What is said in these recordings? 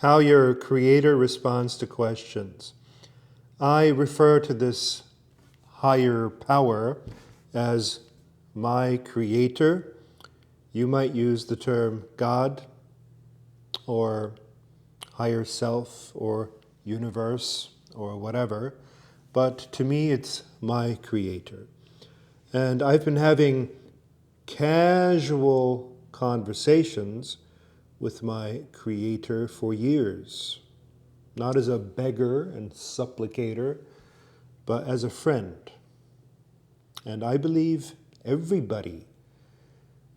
How your creator responds to questions. I refer to this higher power as my creator. You might use the term God or higher self or universe or whatever, but to me it's my creator. And I've been having casual conversations with my creator for years, not as a beggar and supplicator, but as a friend. And I believe everybody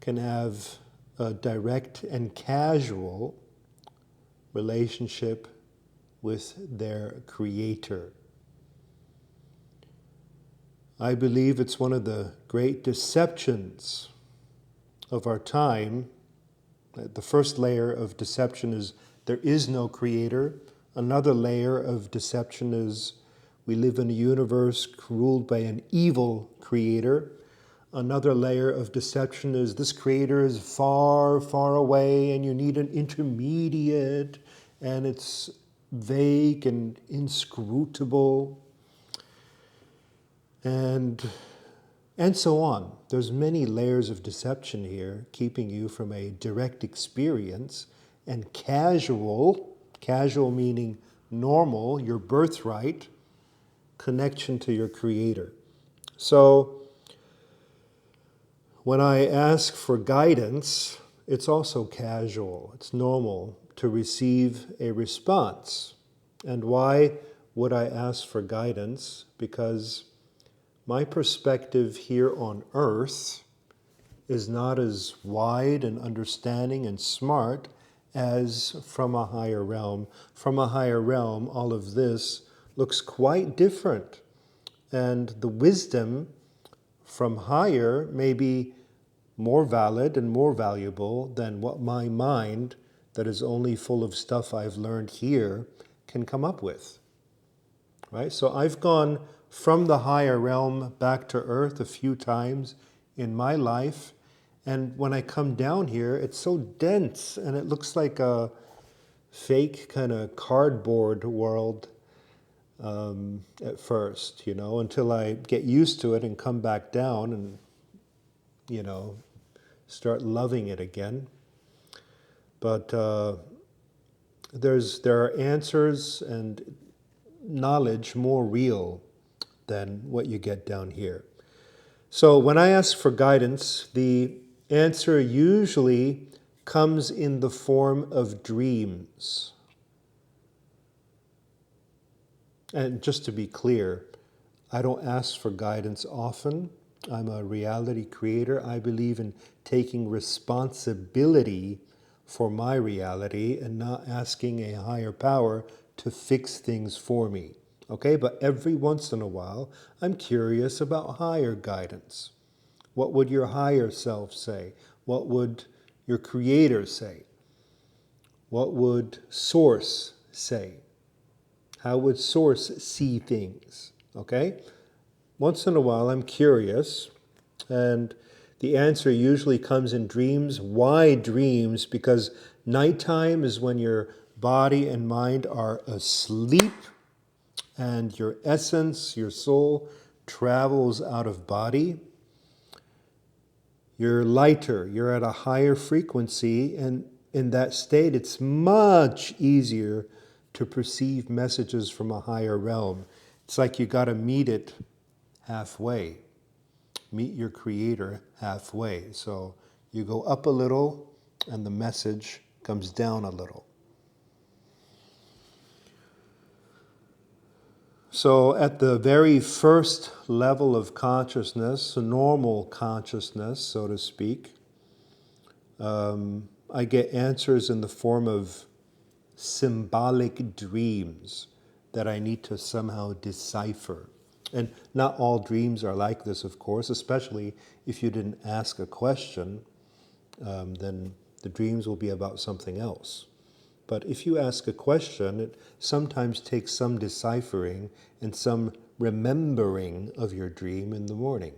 can have a direct and casual relationship with their creator. I believe it's one of the great deceptions of our time. The first layer of deception is there is no creator. Another layer of deception is we live in a universe ruled by an evil creator. Another layer of deception is this creator is far, far away and you need an intermediate and it's vague and inscrutable and so on. There's many layers of deception here, keeping you from a direct experience and casual meaning normal, your birthright, connection to your creator. So when I ask for guidance, it's also casual, it's normal to receive a response. And why would I ask for guidance? Because my perspective here on earth is not as wide and understanding and smart as from a higher realm. From a higher realm, all of this looks quite different. And the wisdom from higher may be more valid and more valuable than what my mind, that is only full of stuff I've learned here, can come up with. Right? So I've gone from the higher realm back to earth a few times in my life, and when I come down here, it's so dense and it looks like a fake kind of cardboard world at first, until I get used to it and come back down and, start loving it again. But there are answers and knowledge more real than what you get down here. So when I ask for guidance, the answer usually comes in the form of dreams. And just to be clear, I don't ask for guidance often. I'm a reality creator. I believe in taking responsibility for my reality and not asking a higher power to fix things for me. Okay, but every once in a while, I'm curious about higher guidance. What would your higher self say? What would your creator say? What would source say? How would source see things? Okay? Once in a while, I'm curious, and the answer usually comes in dreams. Why dreams? Because nighttime is when your body and mind are asleep, and your essence, your soul, travels out of body. You're lighter, you're at a higher frequency, and in that state, it's much easier to perceive messages from a higher realm. It's like you got to meet it halfway. Meet your creator halfway. So you go up a little, and the message comes down a little. So at the very first level of consciousness, normal consciousness, so to speak, I get answers in the form of symbolic dreams that I need to somehow decipher. And not all dreams are like this, of course, especially if you didn't ask a question, then the dreams will be about something else. But if you ask a question, it sometimes takes some deciphering and some remembering of your dream in the morning.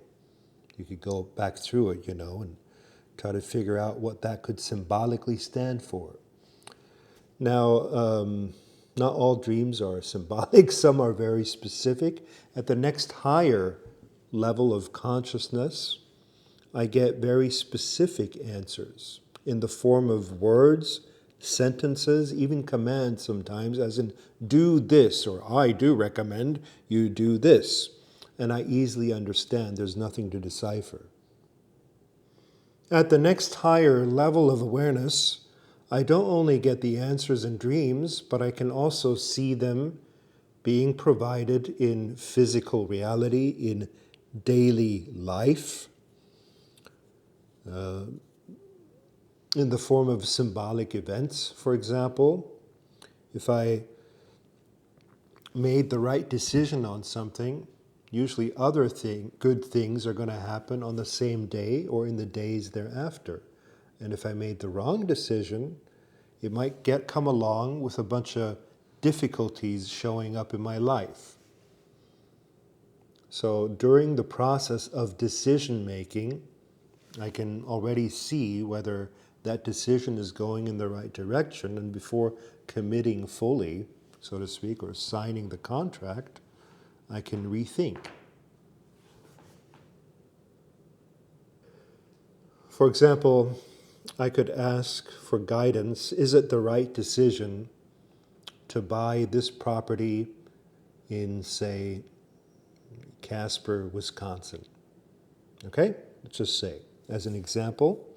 You could go back through it, and try to figure out what that could symbolically stand for. Now, not all dreams are symbolic. Some are very specific. At the next higher level of consciousness, I get very specific answers in the form of words, sentences, even commands sometimes, as in, do this, or I do recommend you do this. And I easily understand there's nothing to decipher. At the next higher level of awareness, I don't only get the answers in dreams, but I can also see them being provided in physical reality, in daily life, in the form of symbolic events. For example, if I made the right decision on something, usually good things are going to happen on the same day or in the days thereafter. And if I made the wrong decision, it might come along with a bunch of difficulties showing up in my life. So during the process of decision making, I can already see whether that decision is going in the right direction, and before committing fully, so to speak, or signing the contract, I can rethink. For example, I could ask for guidance, is it the right decision to buy this property in, say, Casper, Wisconsin? Okay, let's just say, as an example.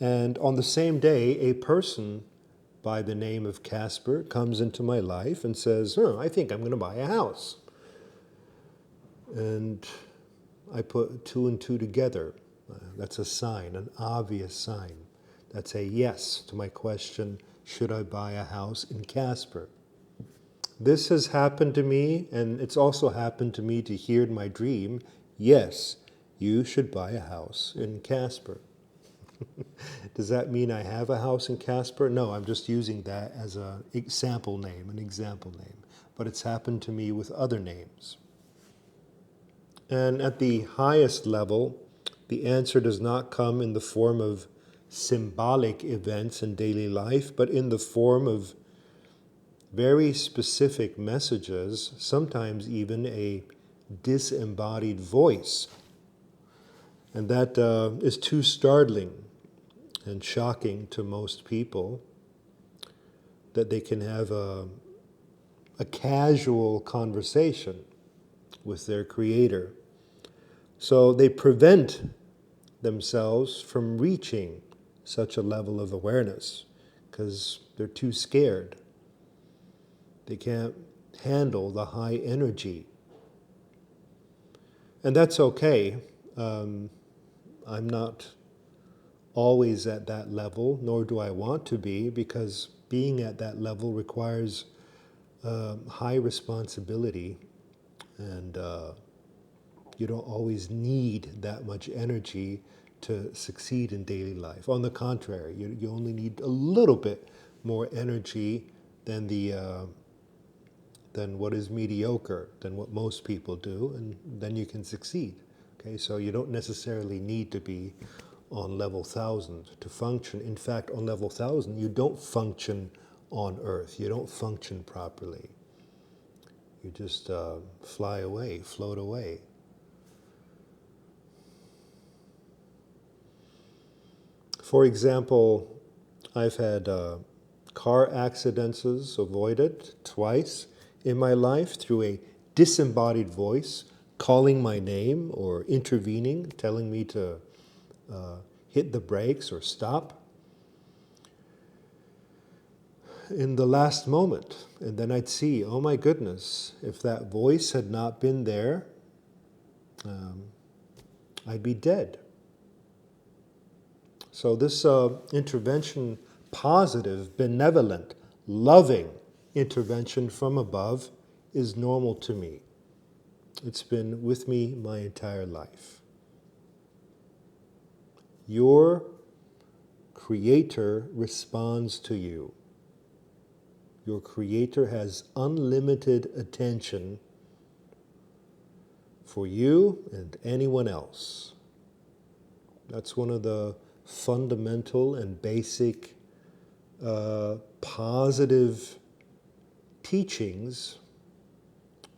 And on the same day, a person by the name of Casper comes into my life and says, I think I'm going to buy a house. And I put two and two together. That's a sign, an obvious sign. That's a yes to my question, should I buy a house in Casper? This has happened to me, and it's also happened to me to hear in my dream, yes, you should buy a house in Casper. Does that mean I have a house in Casper? No, I'm just using that as an example name. But it's happened to me with other names. And at the highest level, the answer does not come in the form of symbolic events in daily life, but in the form of very specific messages, sometimes even a disembodied voice. And that is too startling and shocking to most people, that they can have a casual conversation with their Creator. So they prevent themselves from reaching such a level of awareness because they're too scared. They can't handle the high energy. And that's okay. I'm not always at that level, nor do I want to be, because being at that level requires high responsibility, and you don't always need that much energy to succeed in daily life. On the contrary, you only need a little bit more energy than than what is mediocre, than what most people do, and then you can succeed. Okay, so you don't necessarily need to be on level 1000 to function. In fact, on level 1000, you don't function on Earth. You don't function properly. You just fly away, float away. For example, I've had car accidents avoided twice in my life through a disembodied voice calling my name or intervening, telling me to hit the brakes or stop in the last moment. And then I'd see, oh my goodness, if that voice had not been there, I'd be dead. So this intervention, positive, benevolent, loving intervention from above is normal to me. It's been with me my entire life. Your Creator responds to you. Your Creator has unlimited attention for you and anyone else. That's one of the fundamental and basic positive teachings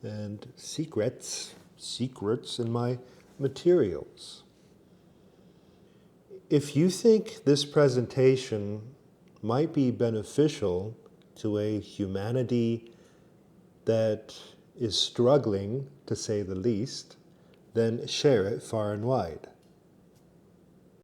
and secrets in my materials. If you think this presentation might be beneficial to a humanity that is struggling, to say the least, then share it far and wide.